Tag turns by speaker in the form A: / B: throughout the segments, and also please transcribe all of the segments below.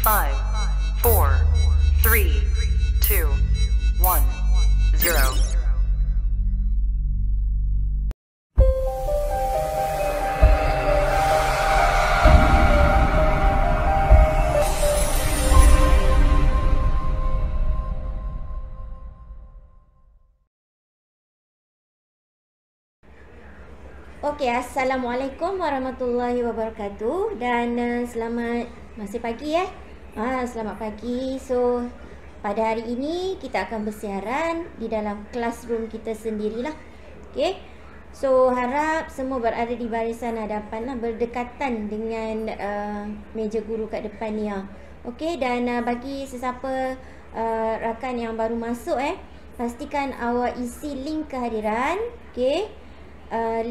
A: 5, 4, 3, 2, 1, 0.
B: Okey, Assalamualaikum warahmatullahi wabarakatuh dan selamat masih pagi ya. Selamat pagi. So, pada hari ini kita akan bersiaran di dalam classroom kita sendirilah. Okey. So, harap semua berada di barisan hadapan lah, berdekatan dengan meja guru kat depan ni ya. Okey, dan bagi sesiapa rakan yang baru masuk pastikan awak isi link kehadiran. Okey.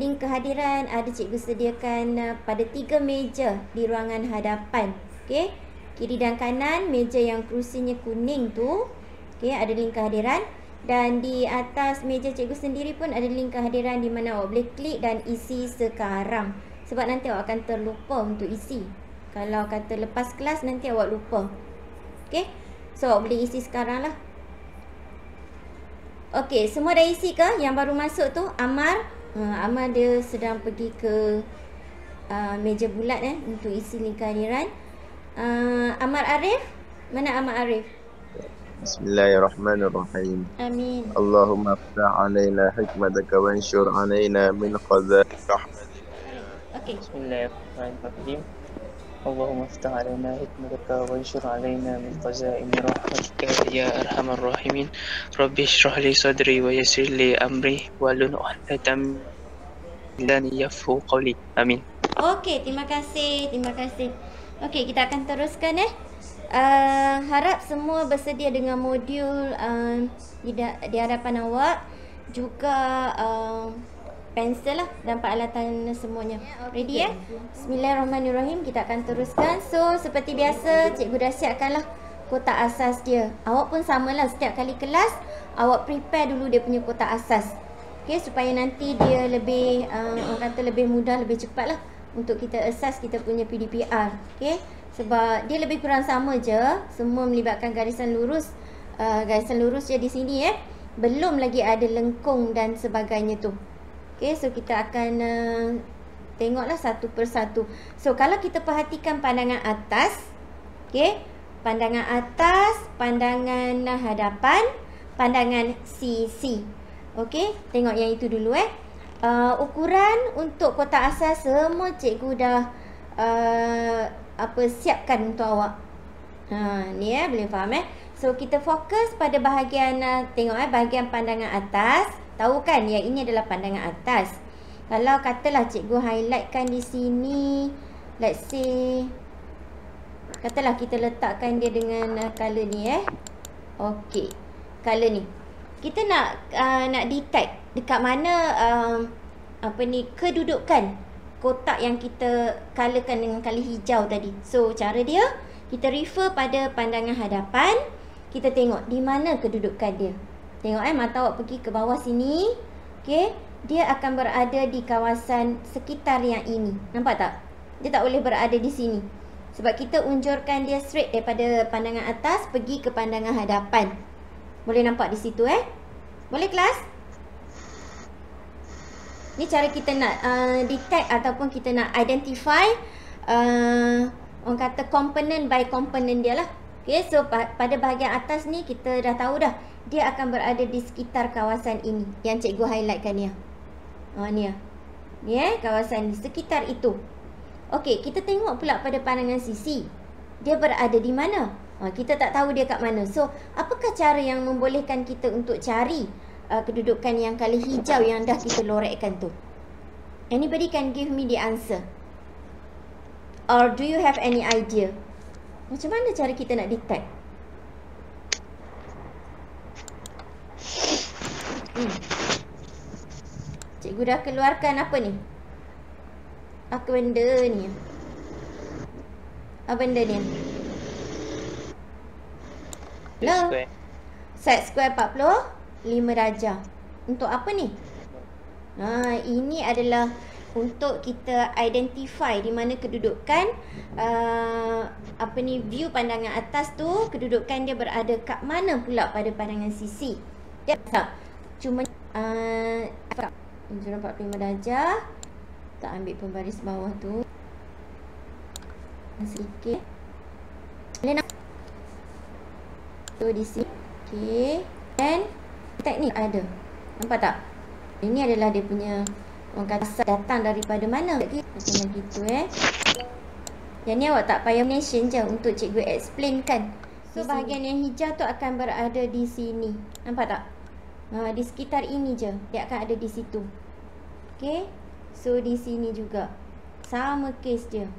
B: Link kehadiran ada cikgu sediakan pada 3 meja di ruangan hadapan. Okey. Kiri dan kanan meja yang kerusinya kuning tu. Okey, ada link kehadiran dan di atas meja cikgu sendiri pun ada link kehadiran di mana awak boleh klik dan isi sekarang. Sebab nanti awak akan terlupa untuk isi. Kalau kata lepas kelas nanti awak lupa. Okey. So awak boleh isi sekarang lah. Okey, semua dah isi ke? Yang baru masuk tu Amar. Amar dia sedang pergi ke meja bulat untuk isi link kehadiran. Amar Arif, mana Amar Arif?
C: Bismillahirrahmanirrahim.
B: Amin.
C: Allahumma aftah alaina hikmataka wa anshur alaina min khaza'in rahmatika.
B: Okey.
D: Bismillahirrahmanirrahim. Allahumma aftah alaina hikmataka wa anshur alaina min khaza'in rahmatika ya arhamar rahimin. Rabbi shrah li sadri wa yassir li amri wahlul 'uqdatam min lisani yafqahu qawli. Amin.
B: Okey, terima kasih. Okey, kita akan teruskan harap semua bersedia dengan modul di hadapan awak, juga pensel lah dan peralatan semuanya. Ready ya? Bismillahirrahmanirrahim. Kita akan teruskan. So, seperti biasa cikgu dah siapkanlah kotak asas dia. Awak pun samalah, setiap kali kelas awak prepare dulu dia punya kotak asas. Okey, supaya nanti dia lebih orang kata lebih mudah, lebih cepat lah untuk kita assess kita punya PDPR. Okey, sebab dia lebih kurang sama je, semua melibatkan garisan lurus. Garisan lurus je di sini belum lagi ada lengkung dan sebagainya tu. Okey, so kita akan tengoklah satu persatu. So, kalau kita perhatikan pandangan atas, okey, pandangan atas, pandangan hadapan, pandangan sisi. Okey, tengok yang itu dulu ukuran untuk kotak asas semua cikgu dah siapkan untuk awak. Ni boleh faham So, kita fokus pada bahagian tengok bahagian pandangan atas. Tahu kan yang ini adalah pandangan atas. Kalau katalah cikgu highlightkan di sini, let's say katalah kita letakkan dia dengan color ni Okey, color ni. Kita nak detect dekat mana kedudukan kotak yang kita colorkan dengan color hijau tadi. So, cara dia kita refer pada pandangan hadapan, kita tengok di mana kedudukan dia. Tengok mata awak pergi ke bawah sini. Okey, dia akan berada di kawasan sekitar yang ini. Nampak tak? Dia tak boleh berada di sini. Sebab kita unjurkan dia straight daripada pandangan atas pergi ke pandangan hadapan. Boleh nampak di situ Boleh kelas? Ni cara kita nak detect ataupun kita nak identify orang kata component by component dia lah. Okay, so pada bahagian atas ni kita dah tahu dah dia akan berada di sekitar kawasan ini yang cikgu highlightkan ni. Ni kawasan di sekitar itu. Okey, kita tengok pula pada pandangan sisi. Dia berada di mana? Kita tak tahu dia kat mana. So, apakah cara yang membolehkan kita untuk cari kedudukan yang color hijau yang dah kita lorekkan tu? Anybody can give me the answer? Or do you have any idea? Macam mana cara kita nak detect? Cikgu dah keluarkan apa ni? Apa benda ni? Apa benda ni? Hello? Set square 45 darjah. Untuk apa ni? Ini adalah untuk kita identify di mana kedudukan view pandangan atas tu, kedudukan dia berada kat mana pula pada pandangan sisi. Dia cuma 45 darjah. Tak ambil pembaris bawah tu sedikit. Boleh nak tu di sini. Okey. Dan teknik ada. Nampak tak? Ini adalah dia punya orang kata datang daripada mana. Macam gitu Yang ni awak tak payah mention je untuk cikgu explainkan. So bahagian yang hijau tu akan berada di sini. Nampak tak? Di sekitar ini je. Dia akan ada di situ. Okey. So di sini juga. Sama case dia.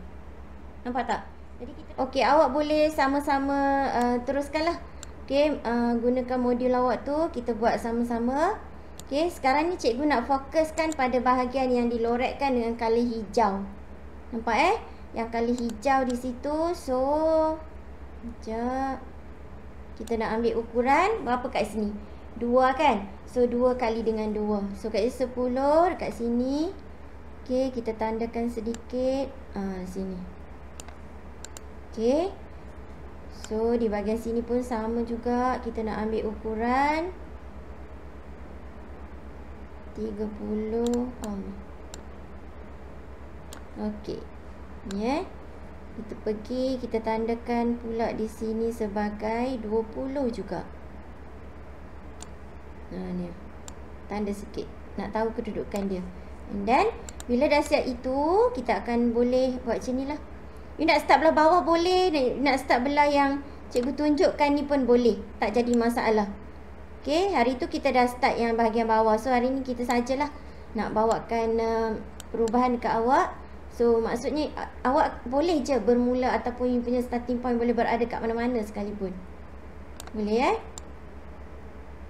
B: Nampak tak? Jadi kita okey, awak boleh sama-sama teruskanlah. Okey, gunakan modul awak tu, kita buat sama-sama. Okey, sekarang ni cikgu nak fokuskan pada bahagian yang dilorekkan dengan color hijau. Nampak Yang color hijau di situ. So, sekejap. Kita nak ambil ukuran berapa kat sini? 2 kan? So 2 kali dengan 2. So kat sini 10, dekat sini. Okey, kita tandakan sedikit. Sini. Okey. So di bahagian sini pun sama juga. Kita nak ambil ukuran 30. Okey. Ni kita pergi, kita tandakan pula di sini sebagai 20 juga. Ni. Tanda sikit. Nak tahu kedudukan dia. And then bila dah siap itu, kita akan boleh buat macam ni lah. You nak start belah bawah boleh, nak start belah yang cikgu tunjukkan ni pun boleh. Tak jadi masalah. Okay, hari tu kita dah start yang bahagian bawah. So hari ni kita sajalah nak bawakan perubahan dekat awak. So maksudnya awak boleh je bermula ataupun you punya starting point boleh berada kat mana-mana sekalipun. Boleh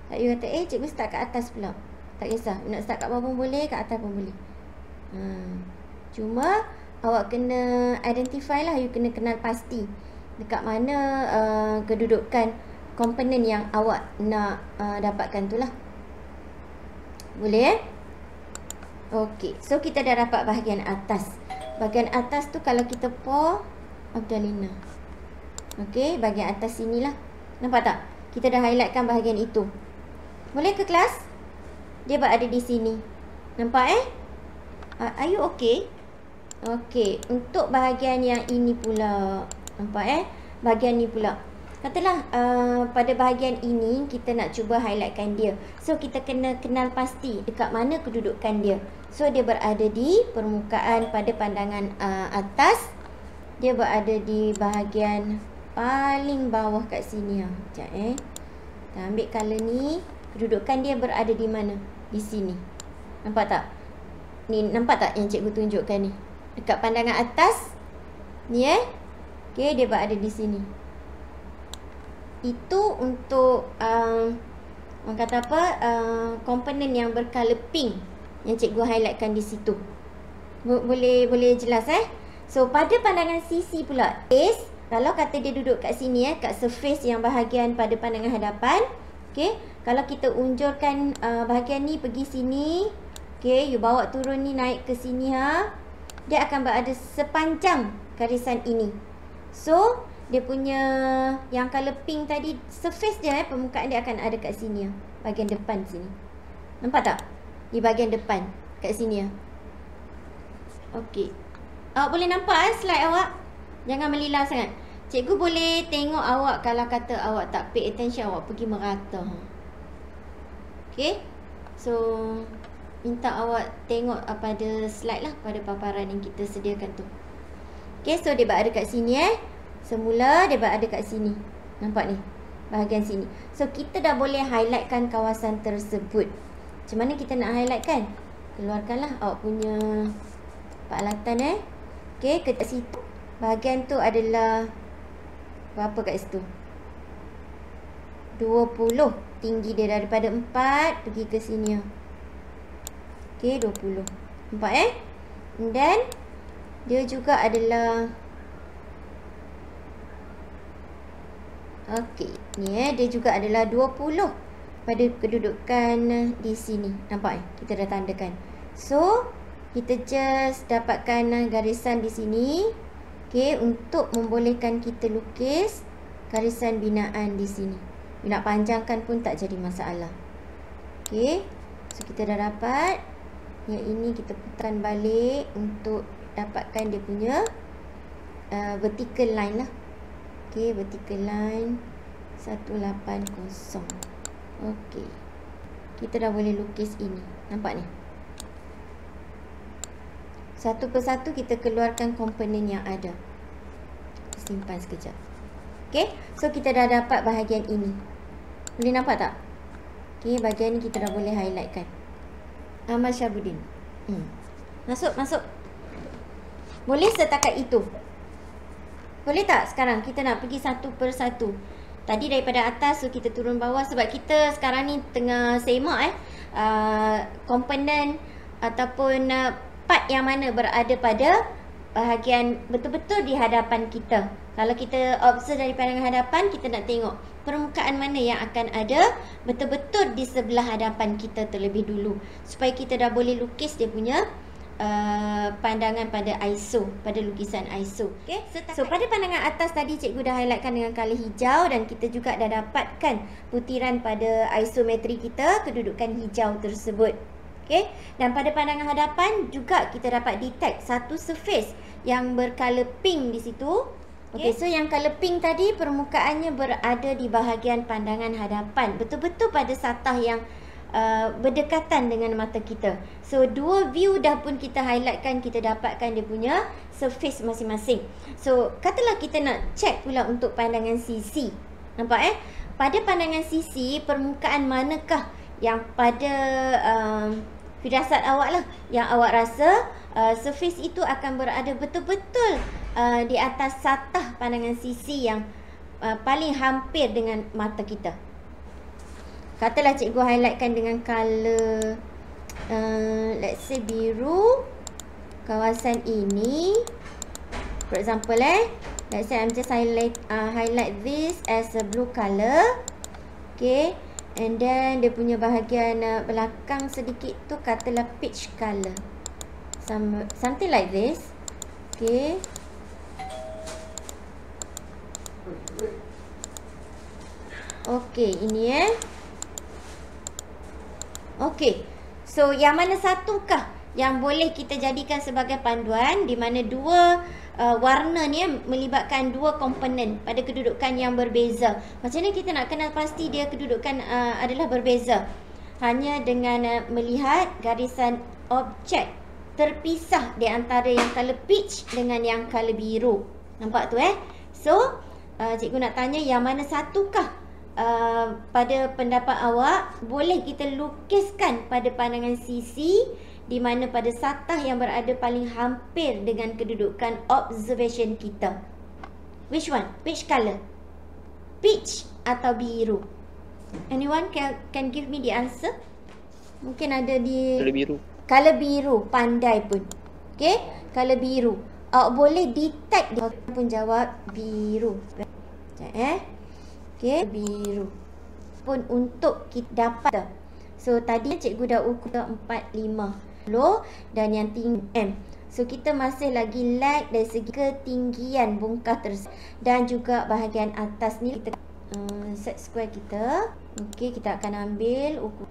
B: tak you kata cikgu start kat atas pula. Tak kisah, you nak start kat bawah pun boleh, kat atas pun boleh. Cuma awak kena identify lah, you kena kenal pasti dekat mana kedudukan komponen yang awak nak dapatkan tu lah. Boleh Okey, so kita dah dapat bahagian atas. Bahagian atas tu kalau kita pour Abdalina. Okey, bahagian atas sini lah. Nampak tak? Kita dah highlightkan bahagian itu. Boleh ke kelas? Dia berada di sini. Nampak Are you okay? Okey, untuk bahagian yang ini pula. Nampak bahagian ni pula. Katalah pada bahagian ini kita nak cuba highlightkan dia. So kita kena kenal pasti dekat mana kedudukan dia. So dia berada di permukaan pada pandangan atas. Dia berada di bahagian paling bawah kat sini. Sekejap kita ambil color ni. Kedudukan dia berada di mana? Di sini. Nampak tak? Ni nampak tak yang cikgu tunjukkan ni? Dekat pandangan atas ni okey, dia berada di sini. Itu untuk orang kata apa, komponen yang bercolor pink yang cikgu highlightkan di situ. Boleh jelas So pada pandangan sisi pula, kalau kata dia duduk kat sini kat surface yang bahagian pada pandangan hadapan, okey, kalau kita unjurkan bahagian ni pergi sini, okey, you bawa turun ni naik ke sini dia akan berada sepanjang garisan ini. So dia punya yang color pink tadi, surface dia permukaan dia akan ada kat sini bahagian depan sini. Nampak tak? Di bahagian depan kat sini Okey. Awak boleh nampak slide awak? Jangan melilau sangat. Cikgu boleh tengok awak kalau kata awak tak pay attention, awak pergi merata. Okey. So minta awak tengok pada slide lah, pada paparan yang kita sediakan tu. Okey, so dia berada kat sini Semula dia berada kat sini. Nampak ni? Bahagian sini. So kita dah boleh highlightkan kawasan tersebut. Macam mana kita nak highlightkan? Keluarkanlah awak punya peralatan Okey, kat situ. Bahagian tu adalah berapa kat situ? 20. Tinggi dia daripada 4 pergi ke sini. Okey, 20. Nampak Dan dia juga adalah okey, ni dia juga adalah 20 pada kedudukan di sini. Nampak kita dah tandakan. So kita just dapatkan garisan di sini. Okey, untuk membolehkan kita lukis garisan binaan di sini. Nak panjangkan pun tak jadi masalah. Okey, so kita dah dapat. Yang ini kita putarkan balik untuk dapatkan dia punya vertical line lah. Okey, vertical line 180. Okey, kita dah boleh lukis ini. Nampak ni? Satu persatu kita keluarkan komponen yang ada. Simpan sekejap. Okey, so kita dah dapat bahagian ini. Boleh nampak tak? Okey, bahagian ni kita dah boleh highlightkan. Amal Syahbudin. Masuk. Boleh setakat itu? Boleh tak sekarang kita nak pergi satu persatu? Tadi daripada atas, so kita turun bawah sebab kita sekarang ni tengah semak komponen ataupun part yang mana berada pada bahagian betul-betul di hadapan kita. Kalau kita observe dari pandangan hadapan, kita nak tengok permukaan mana yang akan ada betul-betul di sebelah hadapan kita terlebih dulu, supaya kita dah boleh lukis dia punya pandangan pada ISO, pada lukisan ISO. Okay? So pada pandangan atas tadi cikgu dah highlightkan dengan color hijau, dan kita juga dah dapatkan butiran pada isometri kita, kedudukan hijau tersebut. Okay? Dan pada pandangan hadapan juga kita dapat detect satu surface yang bercolor pink di situ. Okay, so yang color pink tadi permukaannya berada di bahagian pandangan hadapan, betul-betul pada satah yang berdekatan dengan mata kita. So dua view dah pun kita highlightkan, kita dapatkan dia punya surface masing-masing. So katalah kita nak check pula untuk pandangan sisi. Nampak Pada pandangan sisi, permukaan manakah yang pada firasat awak lah, yang awak rasa surface itu akan berada betul-betul di atas satah pandangan sisi yang paling hampir dengan mata kita. Katalah cikgu highlightkan dengan color let's say biru kawasan ini. For example let's say I'm just highlight this as a blue color. Okay, and then dia punya bahagian belakang sedikit tu katalah peach color, something like this. Okay, okay, ini okay, so yang mana satukah yang boleh kita jadikan sebagai panduan, di mana dua warna ni melibatkan dua komponen pada kedudukan yang berbeza. Macam mana kita nak kenal pasti dia kedudukan adalah berbeza? Hanya dengan melihat garisan objek terpisah di antara yang color peach dengan yang color biru. Nampak tu So cikgu nak tanya yang mana satukah pada pendapat awak boleh kita lukiskan pada pandangan sisi, di mana pada satah yang berada paling hampir dengan kedudukan observation kita. Which one? Which color? Peach atau biru? Anyone can give me the answer? Mungkin ada di
D: Color biru.
B: Color biru, pandai pun. Okay, color biru. Awak boleh detect dia pun jawab biru. Okay, biru pun untuk kita dapat. So tadi cikgu dah ukur 4, 5 dan yang tinggi M. So kita masih lagi lag dari segi ketinggian bongkah tersebut, dan juga bahagian atas ni kita set square kita. Okey, kita akan ambil ukur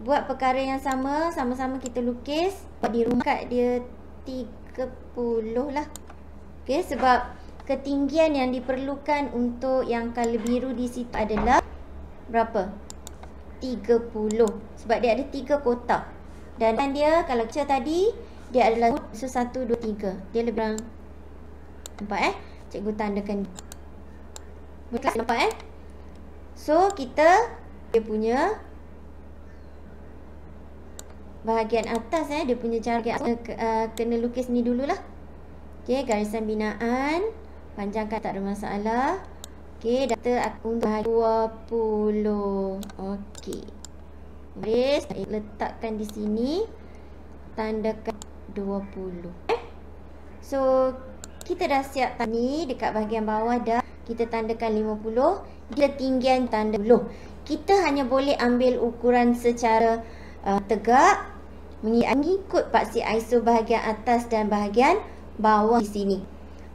B: buat perkara yang sama-sama kita lukis di rumah kat dia 30 lah. Okey, sebab ketinggian yang diperlukan untuk yang color biru di situ adalah berapa? 30, sebab dia ada 3 kotak. Dan dia kalau kecil tadi dia adalah 1, 2, 3. Dia lebih kurang. Nampak cikgu tandakan. Nampak So kita dia punya bahagian atas dia punya cara kena lukis ni dululah. Okey, garisan binaan panjangkan tak ada masalah. Okey, data aku untuk 20. Okey. Baris, letakkan di sini. Tandakan 20. So, kita dah siap ni dekat bahagian bawah dah. Kita tandakan 50. Ketinggian tanda 10. Kita hanya boleh ambil ukuran secara tegak mengikut paksi ISO bahagian atas dan bahagian bawah di sini.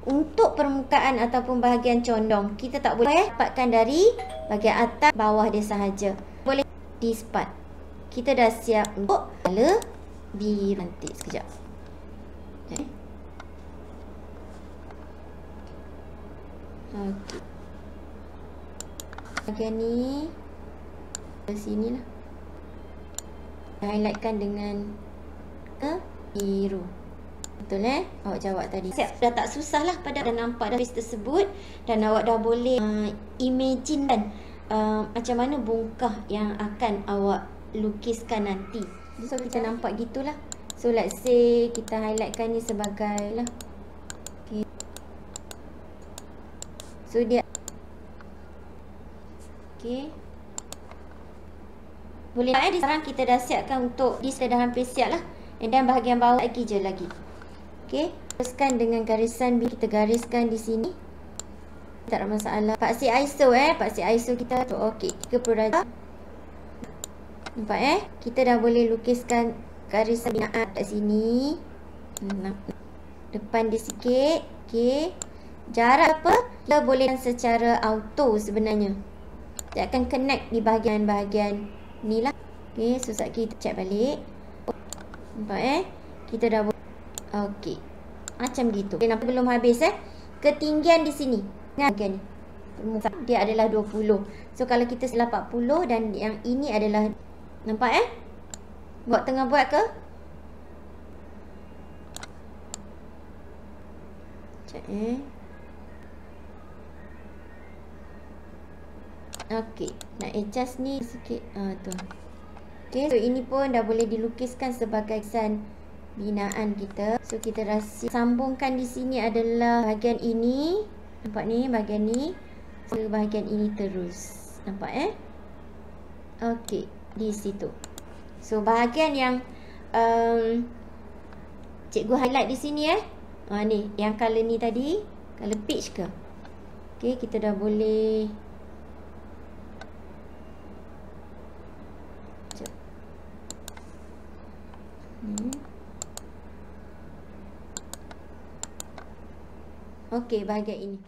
B: Untuk permukaan ataupun bahagian condong, kita tak boleh dapatkan dari bahagian atas bawah dia sahaja. Boleh this part. Kita dah siap untuk color biru nanti. Sekejap. Okay. Okey. Bahagian ni ke sini lah. Highlightkan dengan biru. Betul awak jawab tadi. Siap, dah tak susah lah pada dah nampak dah face tersebut. Dan awak dah boleh imagine kan macam mana bongkah yang akan awak lukiskan nanti. So kita nampak gitulah. So let's say kita highlightkan ni sebagai lah. Okay. So dia okay. Boleh sekarang kita dah siapkan untuk this dah hampir siap lah. And then bahagian bawah lagi je lagi. Okay, teruskan dengan garisan biru. Kita gariskan di sini. Tak ada masalah. Paksi ISO paksi ISO kita tu okey, 30 darjah. Nampak kita dah boleh lukiskan garisan binaan kat sini. Depan dia sikit. Okey. Jarak apa? Kita boleh secara auto sebenarnya. Dia akan connect di bahagian-bahagian ni lah. Okey, so sekejap kita check balik. Nampak kita dah boleh. Okey. Macam gitu. Okay, nampak belum habis ketinggian di sini. Bahagian ni. Dia adalah 20. So kalau kita selah 40 dan yang ini adalah, nampak Buat tengah buat ke? Cek Okey, nak adjust ni sikit. Tu. Okey, so ini pun dah boleh dilukiskan sebagai kesan binaan kita. So kita rasa sambungkan di sini adalah bahagian ini. Nampak ni bahagian ni. So bahagian ini terus. Nampak Okey, di situ. So bahagian yang cikgu highlight di sini ni yang color ni tadi, color peach ke. Okey, kita dah boleh Okey, bahagian ini.